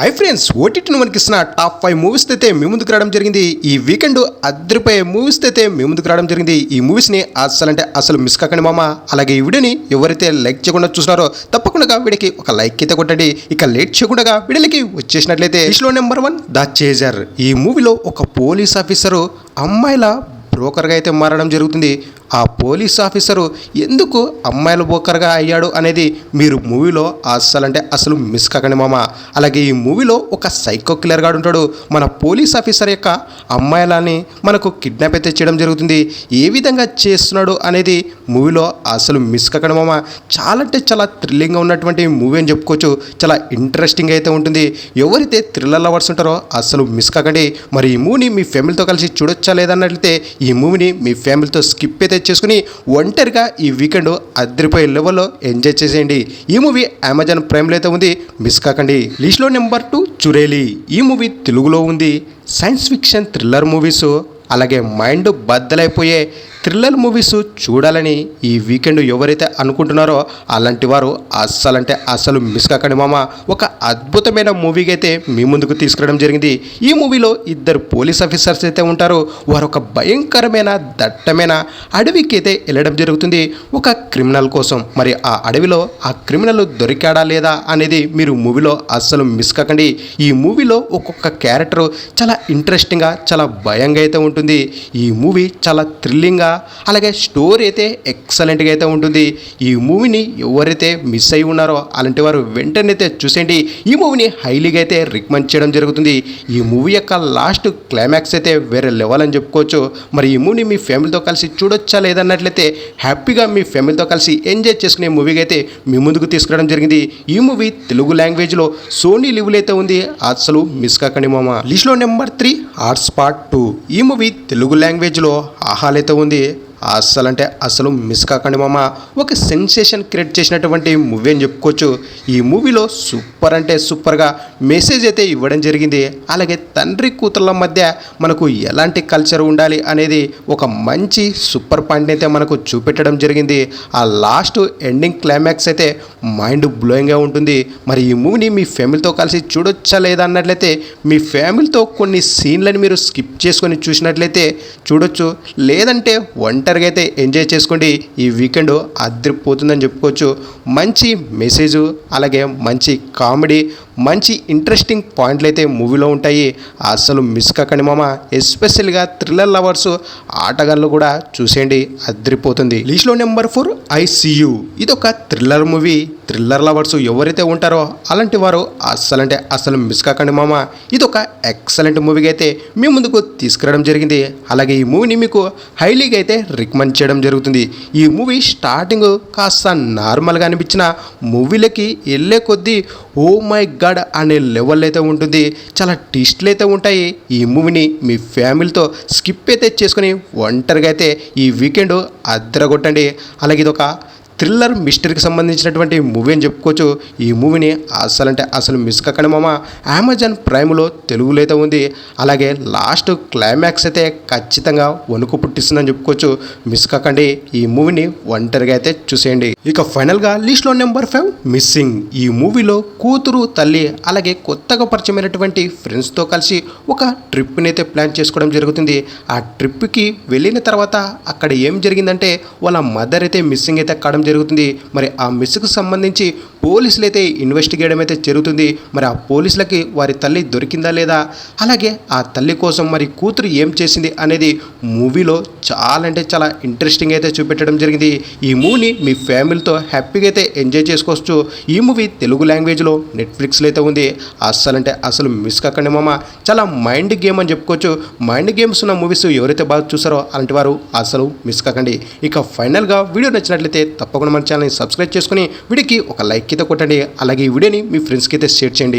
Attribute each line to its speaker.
Speaker 1: Hi friends, ఓటీటీని మనకిస్తున్న top 5 movies అయితే మీ ముందుకు రావడం జరిగింది. ఈ వీకెండ్ అద్దరిపోయే మూవీస్ అయితే మీ ముందుకు రావడం జరిగింది. ఈ మూవీస్ని అసలు మిస్ కాకండి మామ. అలాగే ఈ వీడియోని ఎవరైతే లైక్ చేయకుండా చూస్తున్నారో తప్పకుండా వీడియోకి ఒక లైక్ అయితే కొట్టండి. ఇక లేట్ చేయకుండా వీడియోకి వచ్చేసినట్లయితే లిస్ట్లో నెంబర్ 1 ద చేజర్. ఈ మూవీలో ఒక పోలీస్ ఆఫీసరు అమ్మాయిల బ్రోకర్గా అయితే మారడం జరుగుతుంది. ఆ పోలీస్ ఆఫీసరు ఎందుకు అమ్మాయిల బ్రోకర్గా అయ్యాడు అనేది మీరు మూవీలో అసలు మిస్ కాకండి మామ. అలాగే ఈ మూవీలో ఒక సైకో కిల్లర్ గాడు ఉంటాడు. మన పోలీస్ ఆఫీసర్ యొక్క అమ్మాయిలని మనకు కిడ్నాప్ అయితే చేయడం జరుగుతుంది. ఏ విధంగా చేస్తున్నాడు అనేది మూవీలో అసలు మిస్ కాకండి మామ. చాలా అంటే చాలా థ్రిల్లింగ్గా ఉన్నటువంటి మూవీ అని చెప్పుకోవచ్చు. చాలా ఇంట్రెస్టింగ్ అయితే ఉంటుంది. ఎవరైతే థ్రిల్లర్ లవర్స్ ఉంటారో అసలు మిస్ కాకండి. మరి ఈ మూవీని మీ ఫ్యామిలీతో కలిసి చూడొచ్చా లేదన్నట్లయితే ఈ మూవీని మీ ఫ్యామిలీతో స్కిప్ అయితే చేసుకుని ఒంటరిగా ఈ వీకెండ్ అద్దరిపోయే లెవెల్లో ఎంజాయ్ చేసేయండి. ఈ మూవీ అమెజాన్ ప్రైమ్లో అయితే ఉంది, మిస్ కాకండి. లిస్ట్లో నెంబర్ 2 చురేలి. ఈ మూవీ తెలుగులో ఉంది. సైన్స్ ఫిక్షన్ థ్రిల్లర్ మూవీస్ అలాగే మైండ్ బద్దలైపోయే థ్రిల్లర్ మూవీస్ చూడాలని ఈ వీకెండ్ ఎవరైతే అనుకుంటున్నారో అలాంటి వారు అసలు మిస్ కాకండి మామ. ఒక అద్భుతమైన మూవీకి అయితే మీ ముందుకు తీసుకురావడం జరిగింది. ఈ మూవీలో 2 పోలీస్ ఆఫీసర్స్ అయితే ఉంటారు. వారు ఒక భయంకరమైన దట్టమైన అడవికి అయితే వెళ్ళడం జరుగుతుంది ఒక క్రిమినల్ కోసం. మరి ఆ అడవిలో ఆ క్రిమినల్ దొరికాడా లేదా అనేది మీరు మూవీలో అస్సలు మిస్ కాకండి. ఈ మూవీలో ఒక్కొక్క క్యారెక్టర్ చాలా ఇంట్రెస్టింగ్గా చాలా భయంగా అయితే ఉంటుంది. ఈ మూవీ చాలా థ్రిల్లింగ్గా అలాగే స్టోరీ అయితే ఎక్సలెంట్గా అయితే ఉంటుంది. ఈ మూవీని ఎవరైతే మిస్ అయి ఉన్నారో అలాంటి వారు వెంటనే అయితే చూసేయండి. ఈ మూవీని హైలీగా అయితే రికమెండ్ చేయడం జరుగుతుంది. ఈ మూవీ యొక్క లాస్ట్ క్లైమాక్స్ అయితే వేరే లెవెల్ అని చెప్పుకోవచ్చు. మరి ఈ మూవీని మీ ఫ్యామిలీతో కలిసి చూడొచ్చా లేదన్నట్లయితే హ్యాపీగా మీ ఫ్యామిలీతో కలిసి ఎంజాయ్ చేసుకునే మూవీగా అయితే మీ ముందుకు తీసుకురావడం జరిగింది. ఈ మూవీ తెలుగు లాంగ్వేజ్లో సోనీ లివ్లో అయితే ఉంది, అసలు మిస్ కాకండి మామ. లిస్ట్లో నెంబర్ 3 ఆర్ట్స్ పార్ట్ 2. ఈ మూవీ తెలుగు లాంగ్వేజ్లో ఆహాలైతే ఉంది, అసలు మిస్ కాకండి మామ. ఒక సెన్సేషన్ క్రియేట్ చేసినటువంటి మూవీ అని చెప్పుకోవచ్చు. ఈ మూవీలో సూపర్ అంటే సూపర్గా మెసేజ్ అయితే ఇవ్వడం జరిగింది. అలాగే తండ్రి కూతుర్ల మధ్య మనకు ఎలాంటి కల్చర్ ఉండాలి అనేది ఒక మంచి సూపర్ పాయింట్ అయితే మనకు చూపెట్టడం జరిగింది. ఆ లాస్ట్ ఎండింగ్ క్లైమాక్స్ అయితే మైండ్ బ్లోయింగ్గా ఉంటుంది. మరి ఈ మూవీని మీ ఫ్యామిలీతో కలిసి చూడొచ్చా లేదా అన్నట్లయితే మీ ఫ్యామిలీతో కొన్ని సీన్లను మీరు స్కిప్ చేసుకొని చూసినట్లయితే చూడొచ్చు. లేదంటే ఒంటరిగా అయితే ఎంజాయ్ చేసుకోండి. ఈ వీకెండ్ అదిరిపోతుందని చెప్పుకోవచ్చు. మంచి మెసేజ్ అలాగే మంచి కామెడీ మంచి ఇంట్రెస్టింగ్ పాయింట్లు అయితే మూవీలో ఉంటాయి, అసలు మిస్ కాకండి మామ. ఎస్పెషల్గా థ్రిల్లర్ లవర్స్ ఆటగాళ్ళు కూడా చూసేయండి, అదిరిపోతుంది. లిస్ట్లో నెంబర్ 4 ICU. ఇదొక థ్రిల్లర్ మూవీ. థ్రిల్లర్ లవర్స్ ఎవరైతే ఉంటారో అలాంటి వారు అసలు మిస్ కాకండి మామ. ఇదొక ఎక్సలెంట్ మూవీగా అయితే మీ ముందుకు తీసుకురావడం జరిగింది. అలాగే ఈ మూవీని మీకు హైలీగా అయితే రికమెండ్ చేయడం జరుగుతుంది. ఈ మూవీ స్టార్టింగ్ కాస్త నార్మల్గా అనిపించిన మూవీలకి వెళ్ళే కొద్దీ ఓ మై గాడ్ అనే లెవెల్ అయితే ఉంటుంది. చాలా ట్విస్ట్లు అయితే ఉంటాయి. ఈ మూవీని మీ ఫ్యామిలీతో స్కిప్ అయితే చేసుకుని ఒంటరిగా అయితే ఈ వీకెండ్ అద్దరగొట్టండి. అలాగే ఇదొక థ్రిల్లర్ మిస్టరీకి సంబంధించినటువంటి మూవీ అని చెప్పుకోవచ్చు. ఈ మూవీని అసలు మిస్ కాకండి మామ. అమెజాన్ ప్రైమ్లో తెలుగులో అయితే ఉంది. అలాగే లాస్ట్ క్లైమాక్స్ అయితే ఖచ్చితంగా వణుకు పుట్టిస్తుందని చెప్పుకోవచ్చు. మిస్ కాకండి. ఈ మూవీని ఒంటరిగా అయితే చూసేయండి. ఇక ఫైనల్గా లిస్ట్లో నెంబర్ 5 మిస్సింగ్. ఈ మూవీలో కూతురు తల్లి అలాగే కొత్తగా పరిచయమైనటువంటి ఫ్రెండ్స్తో కలిసి ఒక ట్రిప్ని అయితే ప్లాన్ చేసుకోవడం జరుగుతుంది. ఆ ట్రిప్కి వెళ్ళిన తర్వాత అక్కడ ఏం జరిగిందంటే వాళ్ళ మదర్ అయితే మిస్సింగ్ అయితే కావడం జరుగుతుంది. మరి ఆ మిస్కి సంబంధించి పోలీసులు అయితే ఇన్వెస్టిగేయడం అయితే జరుగుతుంది. మరి ఆ పోలీసులకి వారి తల్లి దొరికిందా లేదా అలాగే ఆ తల్లి కోసం మరి కూతురు ఏం చేసింది అనేది మూవీలో చాలా అంటే చాలా ఇంట్రెస్టింగ్ అయితే చూపెట్టడం జరిగింది. ఈ మూవీని మీ ఫ్యామిలీతో హ్యాపీగా అయితే ఎంజాయ్ చేసుకోవచ్చు. ఈ మూవీ తెలుగు లాంగ్వేజ్లో నెట్ఫ్లిక్స్లో అయితే ఉంది, అసలు మిస్ కాకండి మామ. చాలా మైండ్ గేమ్ అని చెప్పుకోవచ్చు. మైండ్ గేమ్స్ ఉన్న మూవీస్ ఎవరైతే బాగా చూసారో అలాంటి వారు అసలు మిస్ కాకండి. ఇక ఫైనల్గా వీడియో నచ్చినట్లయితే తప్పకుండా మన ఛానల్ని సబ్స్క్రైబ్ చేసుకుని వీడియోకి ఒక లైక్ అయితే కొట్టండి. అలాగే ఈ వీడియోని మీ ఫ్రెండ్స్కి అయితే షేర్ చేయండి.